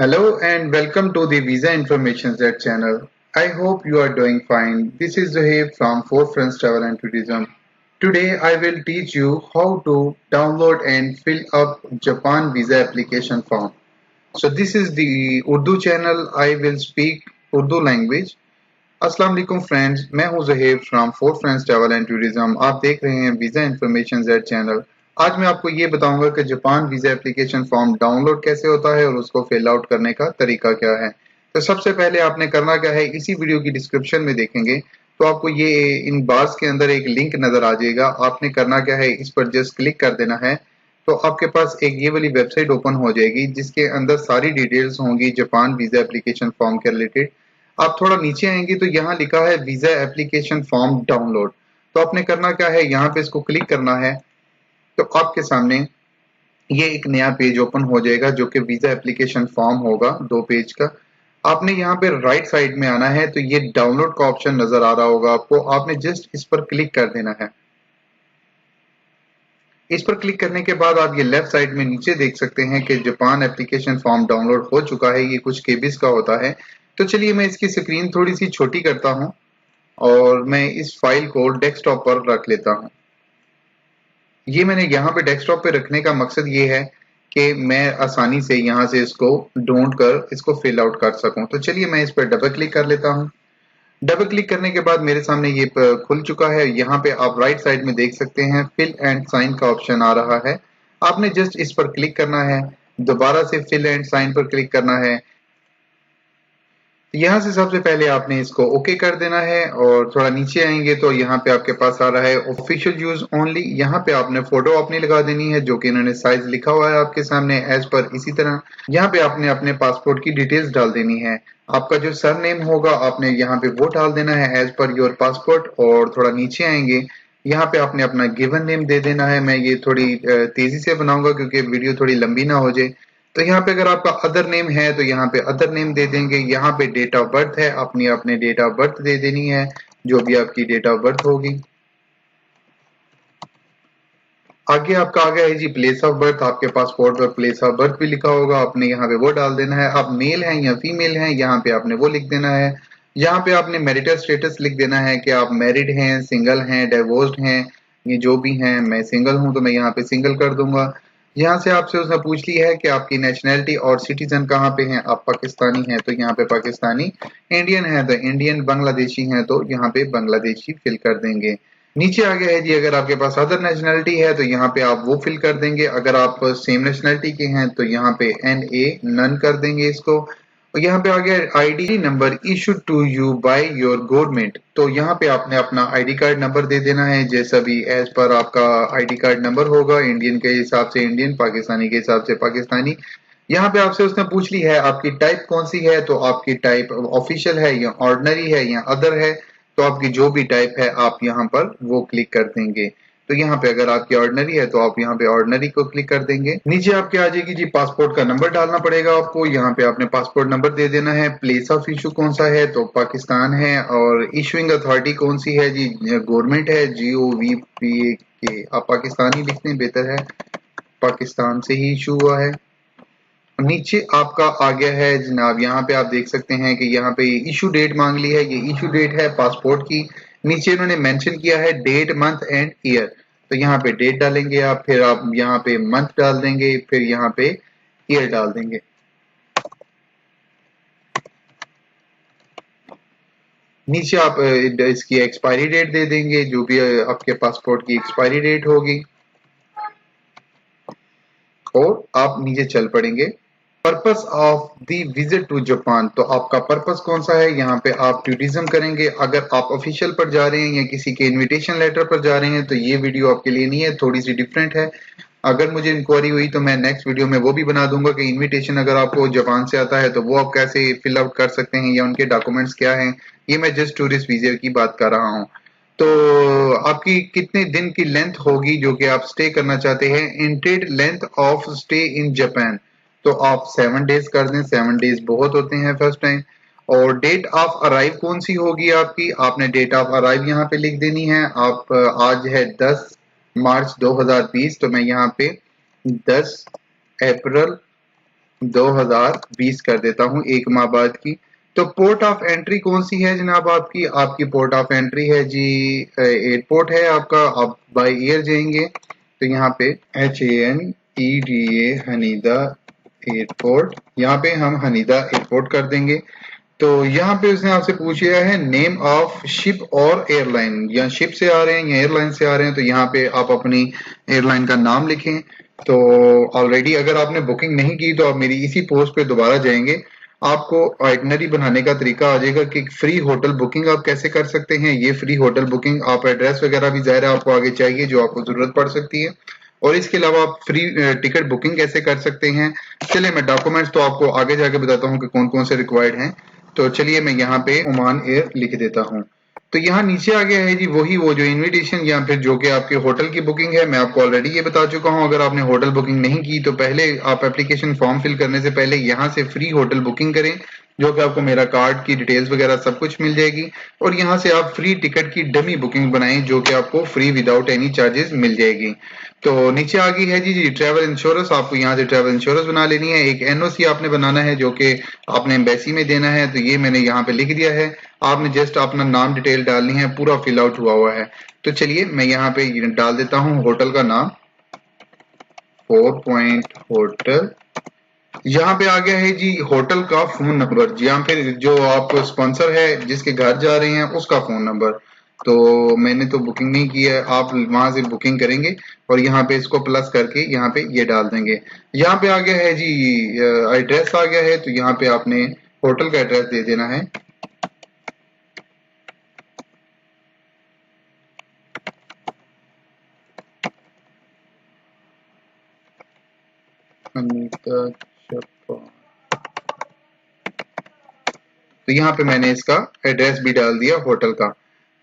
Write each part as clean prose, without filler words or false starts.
Hello and welcome to the Visa Information Z channel. I hope you are doing fine. This is Zohaib from Four Friends Travel and Tourism. Today I will teach you how to download and fill up Japan visa application form. So this is the Urdu channel. I will speak Urdu language. अस्सलाम वालेकुम friends, मैं हूं Zaheer from four friends travel and tourism. आप देख रहे हैं visa information Z channel. आज मैं आपको ये बताऊंगा कि Japan visa application form download कैसे होता है और उसको फिल आउट करने का तरीका क्या है। तो सबसे पहले आपने करना क्या है, इसी वीडियो की डिस्क्रिप्शन में देखेंगे तो आपको ये इन बार्स के अंदर एक लिंक नजर आ जाएगा। आपने करना क्या है, इस पर जस्ट क्लिक कर देना है तो आपके पास एक ये वाली वेबसाइट ओपन हो जाएगी जिसके अंदर सारी डिटेल्स होंगी जापान वीज़ा एप्लीकेशन फॉर्म के रिलेटेड। आप थोड़ा नीचे आएंगे तो यहाँ लिखा है वीजा एप्लीकेशन फॉर्म डाउनलोड। तो आपने करना क्या है, यहाँ पे इसको क्लिक करना है तो आपके सामने ये एक नया पेज ओपन हो जाएगा जो कि वीजा एप्लीकेशन फॉर्म होगा 2 पेज का। आपने यहाँ पे राइट साइड में आना है तो ये डाउनलोड का ऑप्शन नजर आ रहा होगा आपको। आपने जस्ट इस पर क्लिक कर देना है। इस पर क्लिक करने के बाद आप ये लेफ्ट साइड में नीचे देख सकते हैं कि जापान एप्लीकेशन फॉर्म डाउनलोड हो चुका है। ये कुछ केबीस का होता है। तो चलिए मैं इसकी स्क्रीन थोड़ी सी छोटी करता हूँ और मैं इस फाइल को डेस्कटॉप पर रख लेता हूँ। ये मैंने यहाँ पे डेस्कटॉप पे रखने का मकसद ये है कि मैं आसानी से यहाँ से इसको ढूंढ कर इसको फिल आउट कर सकूं। तो चलिए मैं इस पर डबल क्लिक कर लेता हूँ। डबल क्लिक करने के बाद मेरे सामने ये खुल चुका है। यहाँ पे आप राइट साइड में देख सकते हैं फिल एंड साइन का ऑप्शन आ रहा है। आपने जस्ट इस पर क्लिक करना है, दोबारा से फिल एंड साइन पर क्लिक करना है। यहाँ से सबसे पहले आपने इसको ओके कर देना है और थोड़ा नीचे आएंगे तो यहाँ पे आपके पास आ रहा है ऑफिशियल यूज ओनली। यहाँ पे आपने फोटो अपनी लगा देनी है जो कि इन्होंने साइज लिखा हुआ है आपके सामने एज पर। इसी तरह यहाँ पे आपने अपने पासपोर्ट की डिटेल्स डाल देनी है। आपका जो सर नेम होगा आपने यहाँ पे वो डाल देना है एज पर योर पासपोर्ट। और थोड़ा नीचे आएंगे, यहाँ पे आपने अपना गिवन नेम दे देना है। मैं ये थोड़ी तेजी से बनाऊंगा क्योंकि वीडियो थोड़ी लंबी ना हो जाए। तो यहाँ पे अगर आपका अदर नेम है तो यहाँ पे अदर नेम दे देंगे। यहाँ पे डेट ऑफ बर्थ है, अपनी अपने डेट ऑफ बर्थ दे देनी है, जो भी आपकी डेट ऑफ बर्थ होगी। आगे आपका आ गया है जी प्लेस ऑफ बर्थ। आपके पासपोर्ट पर प्लेस ऑफ बर्थ भी लिखा होगा, आपने यहाँ पे वो डाल देना है। आप मेल हैं या फीमेल हैं, यहाँ पे आपने वो लिख देना है। यहाँ पे आपने मैरिटल स्टेटस लिख देना है कि आप मैरिड हैं, सिंगल हैं, डिवोर्स्ड हैं। ये जो भी हैं, मैं सिंगल हूं तो मैं यहाँ पे सिंगल कर दूंगा। यहाँ से आपसे उसने पूछ लिया है कि आपकी नेशनैलिटी और सिटीजन कहाँ पे हैं। आप पाकिस्तानी हैं तो यहाँ पे पाकिस्तानी, इंडियन है तो इंडियन, बांग्लादेशी हैं तो यहाँ पे बांग्लादेशी फिल कर देंगे। नीचे आ गया है जी अगर आपके पास अदर नेशनैलिटी है तो यहाँ पे आप वो फिल कर देंगे। अगर आप सेम नेशनैलिटी के हैं तो यहाँ पे NA नन कर देंगे इसको। और यहाँ पे आ गया ID number issued to you by your government. तो यहाँ पे आपने अपना आईडी कार्ड नंबर दे देना है जैसा भी एज पर आपका आईडी कार्ड नंबर होगा। इंडियन के हिसाब से इंडियन, पाकिस्तानी के हिसाब से पाकिस्तानी। यहाँ पे आपसे उसने पूछ ली है आपकी टाइप कौन सी है, तो आपकी टाइप ऑफिशियल है या ऑर्डिनरी है या अदर है। तो आपकी जो भी टाइप है आप यहाँ पर वो क्लिक कर देंगे। तो यहाँ पे अगर आपकी ऑर्डिनरी है तो आप यहाँ पे ऑर्डिनरी को क्लिक कर देंगे। नीचे आपके आ जाएगी जी पासपोर्ट का नंबर डालना पड़ेगा आपको। यहाँ पे आपने पासपोर्ट नंबर दे देना है। प्लेस ऑफ इशू कौन सा है, तो पाकिस्तान है। और इशूइंग अथॉरिटी कौन सी है जी, गवर्नमेंट है, GOVPA। आप पाकिस्तानी लिखते हैं, बेहतर है, पाकिस्तान से ही इशू हुआ है। नीचे आपका आ गया है जनाब, यहाँ पे आप देख सकते हैं कि यहाँ पे इशू डेट मांग ली है। ये इशू डेट है पासपोर्ट की। नीचे इन्होंने मेंशन किया है डेट, मंथ एंड ईयर। तो यहाँ पे डेट डालेंगे आप, फिर आप यहाँ पे मंथ डाल देंगे, फिर यहाँ पे ईयर डाल देंगे। नीचे आप इसकी एक्सपायरी डेट दे देंगे, जो भी आपके पासपोर्ट की एक्सपायरी डेट होगी। और आप नीचे चल पड़ेंगे। Purpose of the visit to Japan, तो आपका पर्पस कौन सा है। यहाँ पे आप टूरिज्म करेंगे। अगर आप ऑफिशियल पर जा रहे हैं या किसी के इनविटेशन लेटर पर जा रहे हैं तो ये वीडियो आपके लिए नहीं है, थोड़ी सी डिफरेंट है। अगर मुझे इंक्वायरी हुई तो मैं नेक्स्ट वीडियो में वो भी बना दूंगा कि इनविटेशन अगर आपको जापान से आता है तो वो आप कैसे फिल आउट कर सकते हैं या उनके डॉक्यूमेंट्स क्या हैं। ये मैं जस्ट टूरिस्ट वीजा की बात कर रहा हूँ। तो आपकी कितने दिन की लेंथ होगी जो कि आप स्टे करना चाहते हैं, intended length of stay in Japan. तो आप 7 डेज कर दें, 7 डेज बहुत होते हैं फर्स्ट टाइम। और डेट ऑफ अराइव कौन सी होगी आपकी, आपने डेट ऑफ अराइव यहाँ पे लिख देनी है। आप आज है 10 मार्च 2020, तो मैं यहाँ पे 10 अप्रैल 2020 कर देता हूँ, 1 माह बाद की। तो पोर्ट ऑफ एंट्री कौन सी है जनाब आपकी? आपकी पोर्ट ऑफ एंट्री है जी एयरपोर्ट है आपका। आप बाय एयर जाएंगे तो यहाँ पे HANEDA हनीदा एयरपोर्ट, यहाँ पे हम हनीदा एयरपोर्ट कर देंगे। तो यहाँ पे उसने आपसे पूछ लिया है नेम ऑफ शिप और एयरलाइन, या शिप से आ रहे हैं या एयरलाइन से आ रहे हैं, तो यहाँ पे आप अपनी एयरलाइन का नाम लिखें। तो ऑलरेडी अगर आपने बुकिंग नहीं की तो आप मेरी इसी पोस्ट पे दोबारा जाएंगे, आपको आइटनरी बनाने का तरीका आ जाएगा कि फ्री होटल बुकिंग आप कैसे कर सकते हैं। ये फ्री होटल बुकिंग आप एड्रेस वगैरह भी ज़ाहिर है आपको आगे चाहिए जो आपको जरूरत पड़ सकती है, और इसके अलावा आप फ्री टिकट बुकिंग कैसे कर सकते हैं। चलिए मैं डॉक्यूमेंट्स तो आपको आगे जाके बताता हूँ कि कौन कौन से रिक्वायर्ड हैं। तो चलिए मैं यहाँ पे ओमान एयर लिख देता हूँ। तो यहाँ नीचे आ गया है जी वही वो जो इनविटेशन या फिर जो कि आपके होटल की बुकिंग है। मैं आपको ऑलरेडी ये बता चुका हूँ, अगर आपने होटल बुकिंग नहीं की तो पहले आप एप्लीकेशन फॉर्म फिल करने से पहले यहाँ से फ्री होटल बुकिंग करें, जो कि आपको मेरा कार्ड की डिटेल्स वगैरह सब कुछ मिल जाएगी, और यहाँ से आप फ्री टिकट की डमी बुकिंग बनाएं जो कि आपको फ्री विदाउट एनी चार्जेस मिल जाएगी। तो नीचे आ गई है जी ट्रैवल इंश्योरेंस, आपको यहाँ से ट्रैवल इंश्योरेंस बना लेनी है। एक NOC आपने बनाना है जो कि आपने एम्बेसी में देना है, तो ये मैंने यहाँ पे लिख दिया है। आपने जस्ट अपना नाम डिटेल डालनी है, पूरा फिल आउट हुआ है। तो चलिए मैं यहाँ पे डाल देता हूँ होटल का नाम, 4 पॉइंट होटल। यहाँ पे आ गया है जी होटल का फोन नंबर, जी हाँ, फिर जो आप स्पॉन्सर है जिसके घर जा रहे हैं उसका फोन नंबर। तो मैंने तो बुकिंग नहीं की है, आप वहां से बुकिंग करेंगे और यहाँ पे इसको प्लस करके यहाँ पे ये डाल देंगे। यहाँ पे आ गया है जी एड्रेस आ गया है, तो यहाँ पे आपने होटल का एड्रेस दे देना है। अनीता जापान। तो यहाँ पे मैंने इसका एड्रेस भी डाल दिया होटल का।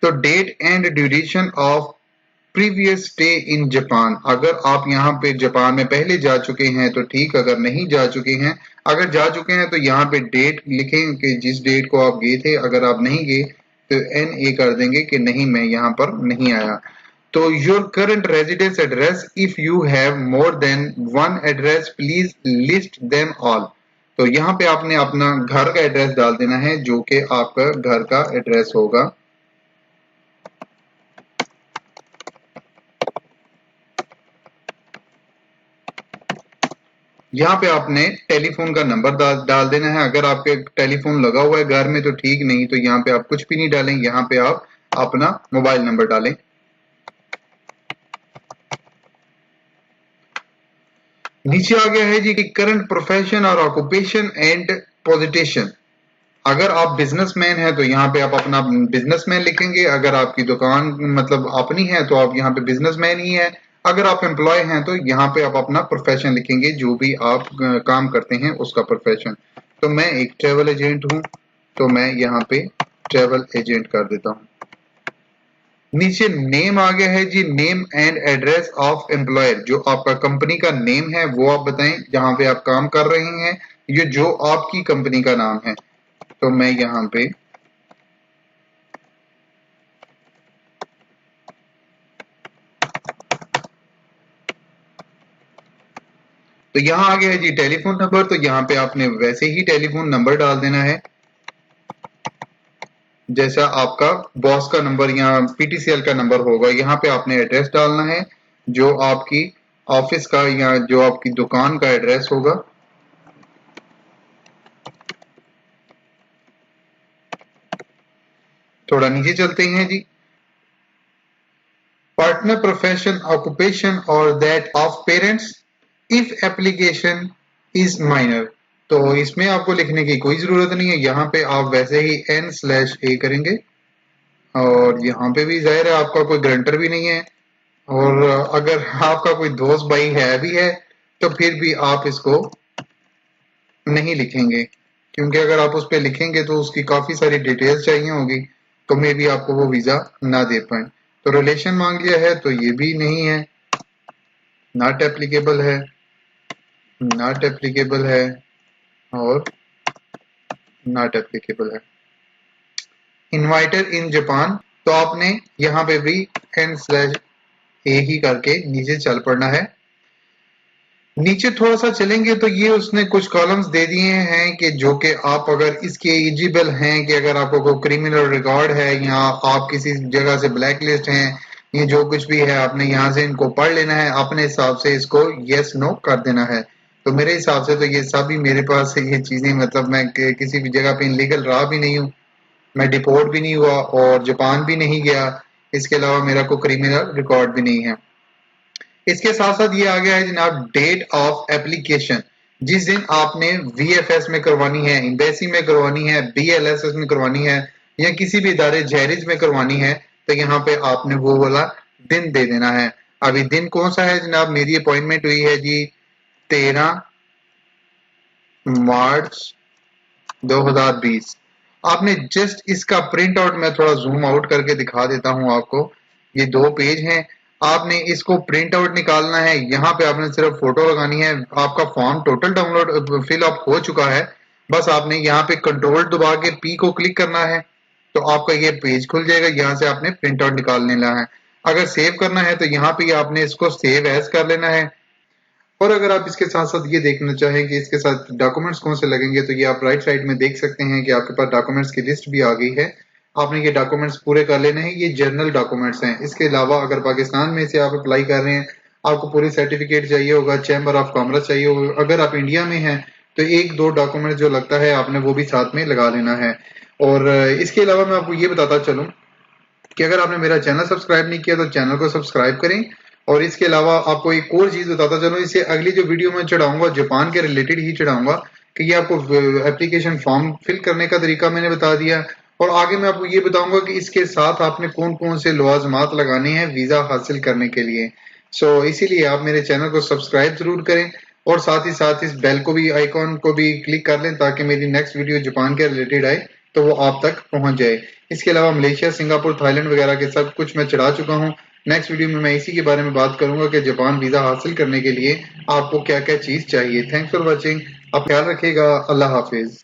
तो date and duration of previous stay in Japan, अगर आप यहाँ पे जापान में पहले जा चुके हैं तो ठीक, अगर नहीं जा चुके हैं, अगर जा चुके हैं तो यहाँ पे डेट लिखें कि जिस डेट को आप गए थे। अगर आप नहीं गए तो NA कर देंगे कि नहीं मैं यहाँ पर नहीं आया। तो your current residence address, if you have more than one address please list them all. तो यहाँ पे आपने अपना घर का एड्रेस डाल देना है जो कि आपका घर का एड्रेस होगा। यहाँ पे आपने टेलीफोन का नंबर डाल देना है। अगर आपके टेलीफोन लगा हुआ है घर में तो ठीक, नहीं तो यहाँ पे आप कुछ भी नहीं डालें, यहाँ पे आप अपना मोबाइल नंबर डालें। नीचे आ गया है जी कि करंट प्रोफेशन और ऑक्यूपेशन एंड पोजिशन। अगर आप बिजनेसमैन हैं तो यहाँ पे आप अपना बिजनेसमैन लिखेंगे, अगर आपकी दुकान मतलब अपनी है तो आप यहाँ पे बिजनेसमैन ही है। अगर आप एम्प्लॉय हैं तो यहाँ पे आप अपना प्रोफेशन लिखेंगे, जो भी आप काम करते हैं उसका प्रोफेशन। तो मैं एक ट्रेवल एजेंट हूँ, तो मैं यहाँ पे ट्रेवल एजेंट कर देता हूँ। नीचे नेम आ गया है जी, name and address of employer, जो आपका कंपनी का नेम है वो आप बताएं जहां पे आप काम कर रहे हैं, ये जो आपकी कंपनी का नाम है। तो मैं यहाँ पे तो यहाँ आ गया है जी टेलीफोन नंबर, तो यहाँ पे आपने वैसे ही टेलीफोन नंबर डाल देना है जैसा आपका बॉस का नंबर या PTCL का नंबर होगा। यहाँ पे आपने एड्रेस डालना है जो आपकी ऑफिस का या जो आपकी दुकान का एड्रेस होगा। थोड़ा नीचे चलते हैं जी, पार्टनर प्रोफेशन ऑक्यूपेशन और that of parents if application is minor. तो इसमें आपको लिखने की कोई जरूरत नहीं है, यहाँ पे आप वैसे ही N/A करेंगे, और यहाँ पे भी जाहिर है आपका कोई ग्रंटर भी नहीं है, और अगर आपका कोई दोस्त भाई है भी है तो फिर भी आप इसको नहीं लिखेंगे, क्योंकि अगर आप उस पर लिखेंगे तो उसकी काफी सारी डिटेल्स चाहिए होगी, तो मे भी आपको वो वीजा ना दे पाए। तो रिलेशन मांग लिया है तो ये भी नहीं है, नॉट एप्लीकेबल है, नॉट एप्लीकेबल है, और नॉट एप्लीकेबल है। इन्वाइटर इन जापान, तो आपने यहाँ पे भी N/A ही करके नीचे चल पड़ना है। नीचे थोड़ा सा चलेंगे तो ये उसने कुछ कॉलम्स दे दिए हैं कि जो कि आप अगर इसके एलिजिबल हैं कि अगर आपको कोई क्रिमिनल रिकॉर्ड है या आप किसी जगह से ब्लैक लिस्ट हैं, ये जो कुछ भी है आपने यहाँ से इनको पढ़ लेना है, अपने हिसाब से इसको यस नो कर देना है। तो मेरे हिसाब से तो ये सभी मेरे पास है ये चीजें, मतलब मैं किसी भी जगह पे इनलीगल रहा भी नहीं हूँ, मैं डिपोर्ट भी नहीं हुआ और जापान भी नहीं गया, इसके अलावा मेरा कोई क्रिमिनल रिकॉर्ड भी नहीं है। इसके साथ साथ ये आ गया है जनाब डेट ऑफ एप्लीकेशन, जिस दिन आपने वीएफएस में करवानी है, एम्बेसी में करवानी है, बीएलएसएस में करवानी है या किसी भी इदारे जहरिज में करवानी है, तो यहाँ पे आपने वो वाला दिन दे देना है। अभी दिन कौन सा है जनाब, मेरी अपॉइंटमेंट हुई है जी 13 मार्च 2020। आपने जस्ट इसका प्रिंट आउट, मैं थोड़ा जूम आउट करके दिखा देता हूं आपको, ये 2 पेज हैं, आपने इसको प्रिंट आउट निकालना है, यहाँ पे आपने सिर्फ फोटो लगानी है, आपका form total download fill up हो चुका है, बस आपने यहाँ पे कंट्रोल दबा के पी को क्लिक करना है तो आपका ये पेज खुल जाएगा, यहाँ से आपने प्रिंट आउट निकाल लेना है। अगर सेव करना है तो यहाँ पे आपने इसको सेव एज कर लेना है। और अगर आप इसके साथ साथ ये देखना चाहें कि इसके साथ डॉक्यूमेंट्स कौन से लगेंगे तो ये आप राइट साइड में देख सकते हैं कि आपके पास डॉक्यूमेंट्स की लिस्ट भी आ गई है। आपने ये डॉक्यूमेंट्स पूरे कर लेने हैं, ये जर्नल डॉक्यूमेंट्स हैं। इसके अलावा अगर पाकिस्तान में से आप अप्लाई कर रहे हैं, आपको पूरी सर्टिफिकेट चाहिए होगा, चैम्बर ऑफ कॉमर्स चाहिए होगा, अगर आप इंडिया में हैं तो 1-2 डॉक्यूमेंट जो लगता है आपने वो भी साथ में लगा लेना है। और इसके अलावा मैं आपको ये बताता चलूं कि अगर आपने मेरा चैनल सब्सक्राइब नहीं किया तो चैनल को सब्सक्राइब करें। और इसके अलावा आपको एक और चीज बताता चलूं, इससे अगली जो वीडियो मैं चढ़ाऊंगा जापान के रिलेटेड ही चढ़ाऊंगा कि ये आपको एप्लीकेशन फॉर्म फिल करने का तरीका मैंने बता दिया, और आगे मैं आपको ये बताऊंगा कि इसके साथ आपने कौन कौन से लवाजमात लगाने हैं वीजा हासिल करने के लिए। इसीलिए आप मेरे चैनल को सब्सक्राइब जरूर करें और साथ ही साथ इस बेल को भी, आइकॉन को भी क्लिक कर लें ताकि मेरी नेक्स्ट वीडियो जापान के रिलेटेड आए तो वो आप तक पहुंच जाए। इसके अलावा मलेशिया, सिंगापुर, थाईलैंड वगैरह के सब कुछ मैं चढ़ा चुका हूँ। नेक्स्ट वीडियो में मैं इसी के बारे में बात करूंगा कि जापान वीजा हासिल करने के लिए आपको क्या क्या चीज चाहिए। थैंक्स फॉर वॉचिंग, आप ख्याल रखिएगा, अल्लाह हाफिज।